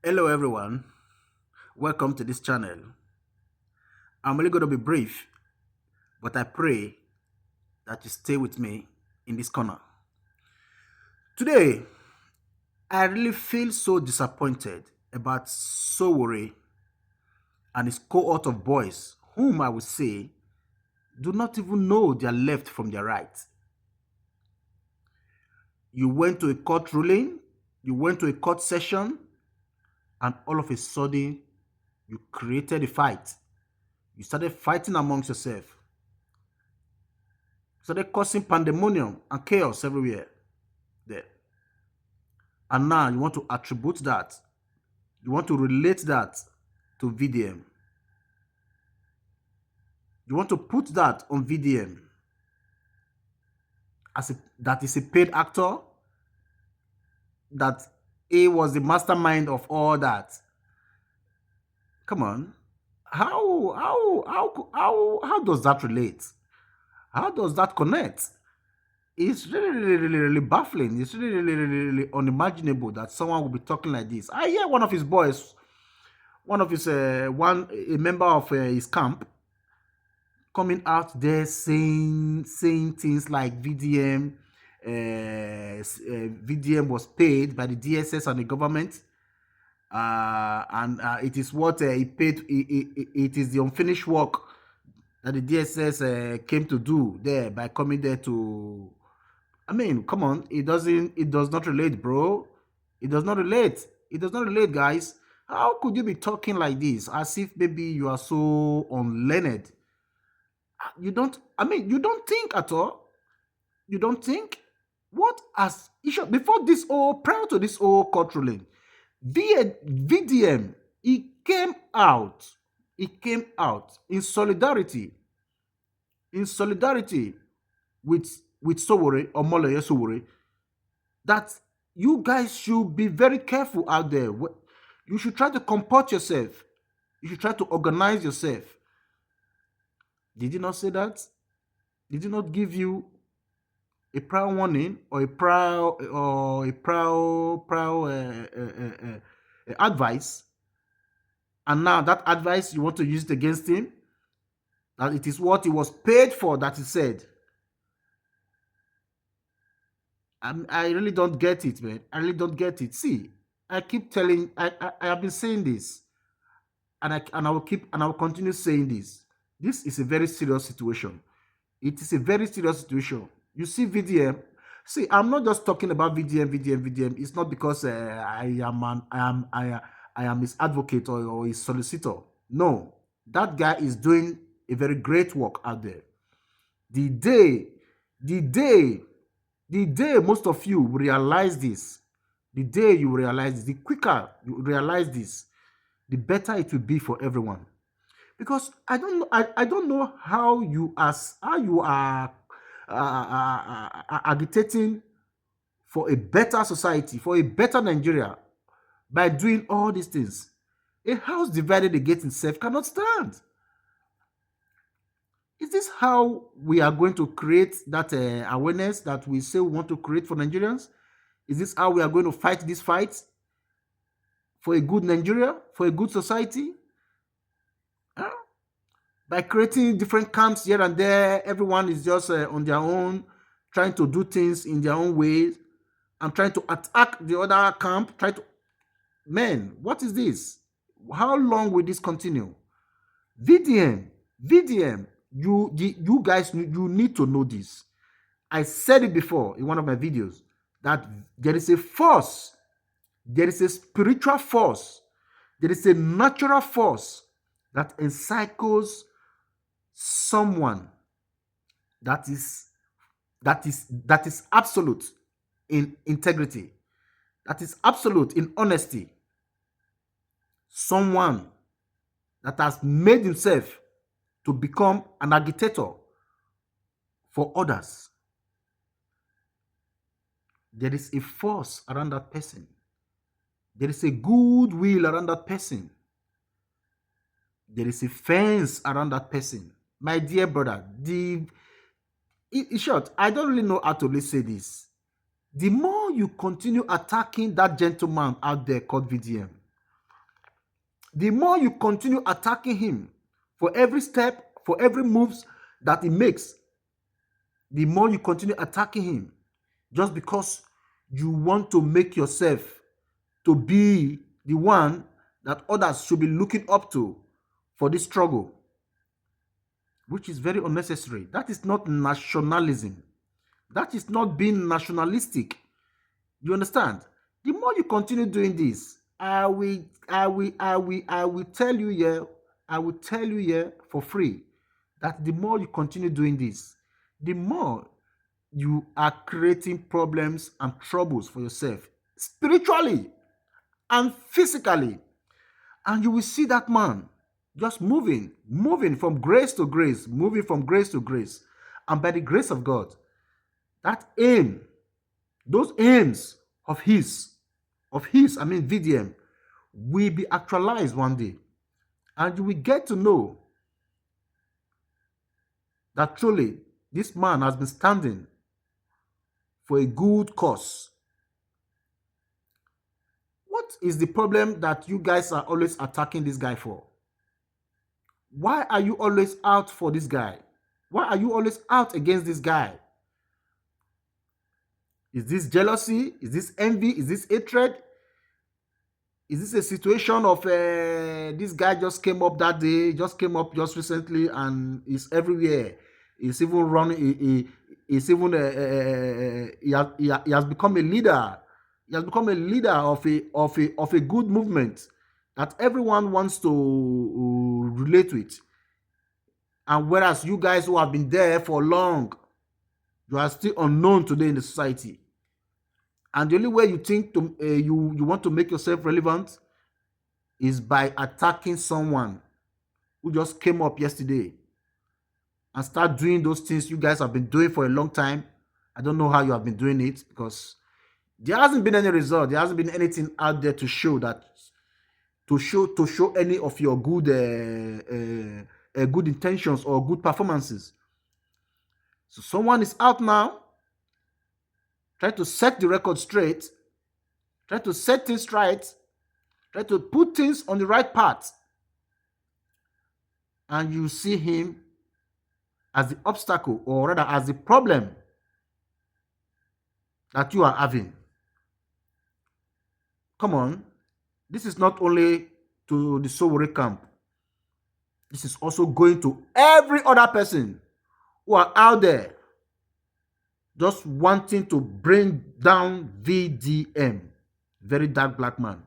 Hello everyone, welcome to this channel. I'm only going to be brief, but I pray that you stay with me in this corner. Today, I really feel so disappointed about Sowore and his cohort of boys, whom I would say do not even know their left from their right. You went to a court ruling, you went to a court session, and all of a sudden, you created a fight. You started fighting amongst yourself. Started causing pandemonium and chaos everywhere there. And now you want to attribute that, you want to relate that to VDM. You want to put that on VDM as that is a paid actor, that he was the mastermind of all that. Come on. How does that relate? How does that connect? It's really baffling. It's really unimaginable that someone will be talking like this. I hear one of his boys, a member of his camp, coming out there saying things like VDM was paid by the DSS and the government, and it is what he paid. It is the unfinished work that the DSS came to do there by coming there to. I mean, come on, it does not relate, bro. It does not relate. It does not relate, guys. How could you be talking like this as if maybe you are so unlearned? You don't think at all. You don't think. What has issue before this whole prior to this whole court ruling? VDM, he came out in solidarity with Sowore or Moleye Sowore, that you guys should be very careful out there. You should try to comport yourself. You should try to organize yourself. Did he not say that? Did he not give you a prior warning or a prior advice? And now that advice, you want to use it against him? That it is what he was paid for that he said. I really don't get it, man. I really don't get it. See, I have been saying this, and I will continue saying this. This is a very serious situation. It is a very serious situation. You see, VDM. See, I'm not just talking about VDM. It's not because I am his advocate or his solicitor. No, that guy is doing a very great work out there. The day most of you realize this, the day you realize this, the quicker you realize this, the better it will be for everyone. Because I don't know how you are agitating for a better society, for a better Nigeria, by doing all these things. A house divided against itself cannot stand. Is this how we are going to create that awareness that we say we want to create for Nigerians? Is this how we are going to fight this fight for a good Nigeria, for a good society? Huh? By creating different camps here and there, everyone is just on their own, trying to do things in their own ways, and trying to attack the other camp. Man, what is this? How long will this continue? VDM, you guys, you need to know this. I said it before in one of my videos that there is a force, there is a spiritual force, there is a natural force that encircles someone that is absolute in integrity, that is absolute in honesty, someone that has made himself to become an agitator for others. There is a force around that person. There is a goodwill around that person. There is a fence around that person. My dear brother, in short, I don't really know how to really say this. The more you continue attacking that gentleman out there called VDM, The more you continue attacking him for every step, for every moves that he makes, the more you continue attacking him just because you want to make yourself to be the one that others should be looking up to for this struggle, which is very unnecessary. That is not nationalism. That is not being nationalistic. You understand? The more you continue doing this, I will tell you here, I will tell you here for free that the more you continue doing this, the more you are creating problems and troubles for yourself, spiritually and physically. And you will see that man just moving from grace to grace, moving from grace to grace. And by the grace of God, that aim, those aims I mean VDM, will be actualized one day. And you will get to know that truly this man has been standing for a good cause. What is the problem that you guys are always attacking this guy for? Why are you always out for this guy? Why are you always out against this guy? Is this jealousy? Is this envy? Is this hatred? Is this a situation of this guy just came up that day, just came up just recently and is everywhere? He's even running, he's even, he has become a leader. He has become a leader of a good movement that everyone wants to relate with. And whereas you guys who have been there for long, you are still unknown today in the society. And the only way you think to you want to make yourself relevant is by attacking someone who just came up yesterday and start doing those things you guys have been doing for a long time. I don't know how you have been doing it because there hasn't been any result. There hasn't been anything out there to show that to show any of your good good intentions or good performances. So someone is out now, try to set the record straight, try to set things right, try to put things on the right path, and you see him as the obstacle, or rather as the problem that you are having. Come on, this is not only to the Sowore camp. This is also going to every other person who are out there just wanting to bring down VDM, very dark black man.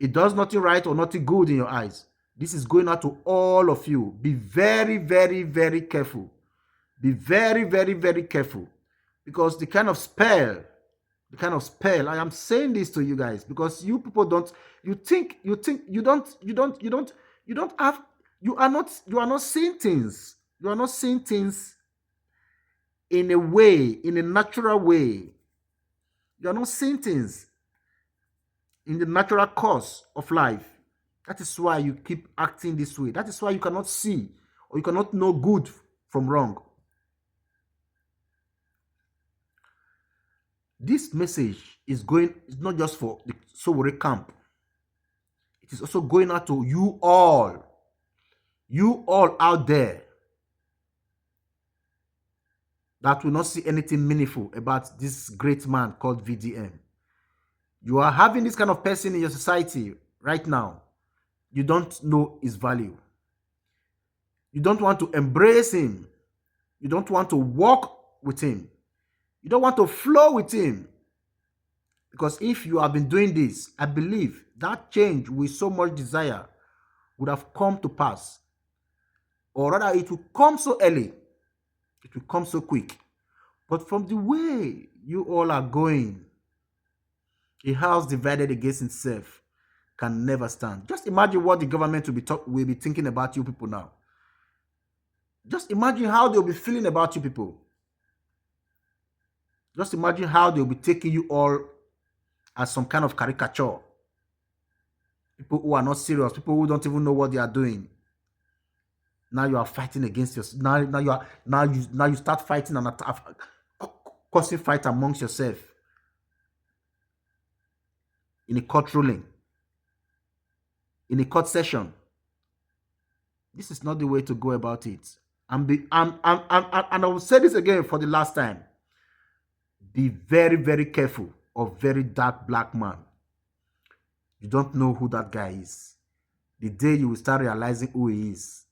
It does nothing right or nothing good in your eyes. This is going out to all of you. Be very, very, very careful. Be very, very, very careful. Because the kind of spell, I am saying this to you guys because you people don't, you are not seeing things. You are not seeing things in a way, in a natural way. You are not seeing things in the natural course of life. That is why you keep acting this way. That is why you cannot see or you cannot know good from wrong. This message is not just for the Sowore camp. It is also going out to you all out there that will not see anything meaningful about this great man called VDM. You are having this kind of person in your society right now. You don't know his value. You don't want to embrace him. You don't want to walk with him. You don't want to flow with him. Because if you have been doing this, I believe that change with so much desire would have come to pass. Or rather, it will come so early. It will come so quick. But from the way you all are going, a house divided against itself can never stand. Just imagine what the government will be thinking about you people now. Just imagine how they'll be feeling about you people. Just imagine how they'll be taking you all as some kind of caricature. People who are not serious, people who don't even know what they are doing. Now you are fighting against yourself. Now you start fighting and causing fight amongst yourself. in a court ruling, in a court session. This is not the way to go about it. And I will say this again for the last time. Be very, very careful of very dark black man. You don't know who that guy is. The day you will start realizing who he is,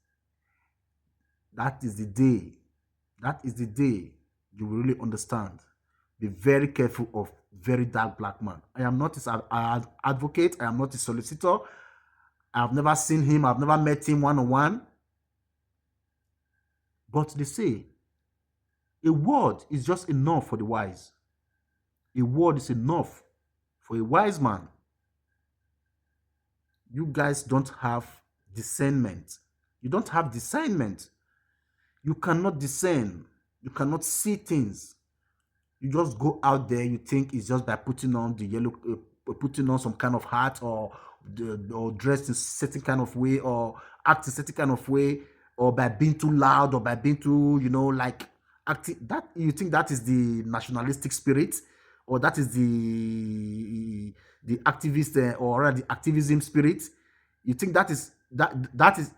that is the day. That is the day you will really understand. Be very careful of very dark black man. I am not his advocate. I am not his solicitor. I have never seen him. I've never met him one-on-one. But they say a word is just enough for the wise. A word is enough for a wise man. You guys don't have discernment. You don't have discernment. You cannot discern. You cannot see things. You just go out there. You think it's just by putting on the yellow, putting on some kind of hat, or dressed in certain kind of way, or act in certain kind of way, or by being too loud, or by being too, like acting. That you think that is the nationalistic spirit, or that is the activist, or rather the activism spirit. You think that is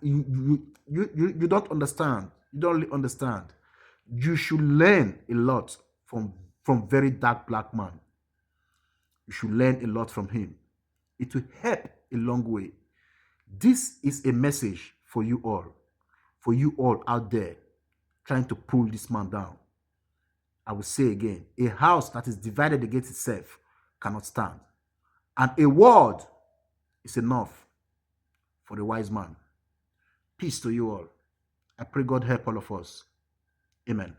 you don't understand. You don't really understand. You should learn a lot from very dark black man. You should learn a lot from him. It will help a long way. This is a message for you all out there trying to pull this man down. I will say again, a house that is divided against itself cannot stand. And a word is enough for the wise man. Peace to you all. I pray God help all of us. Amen.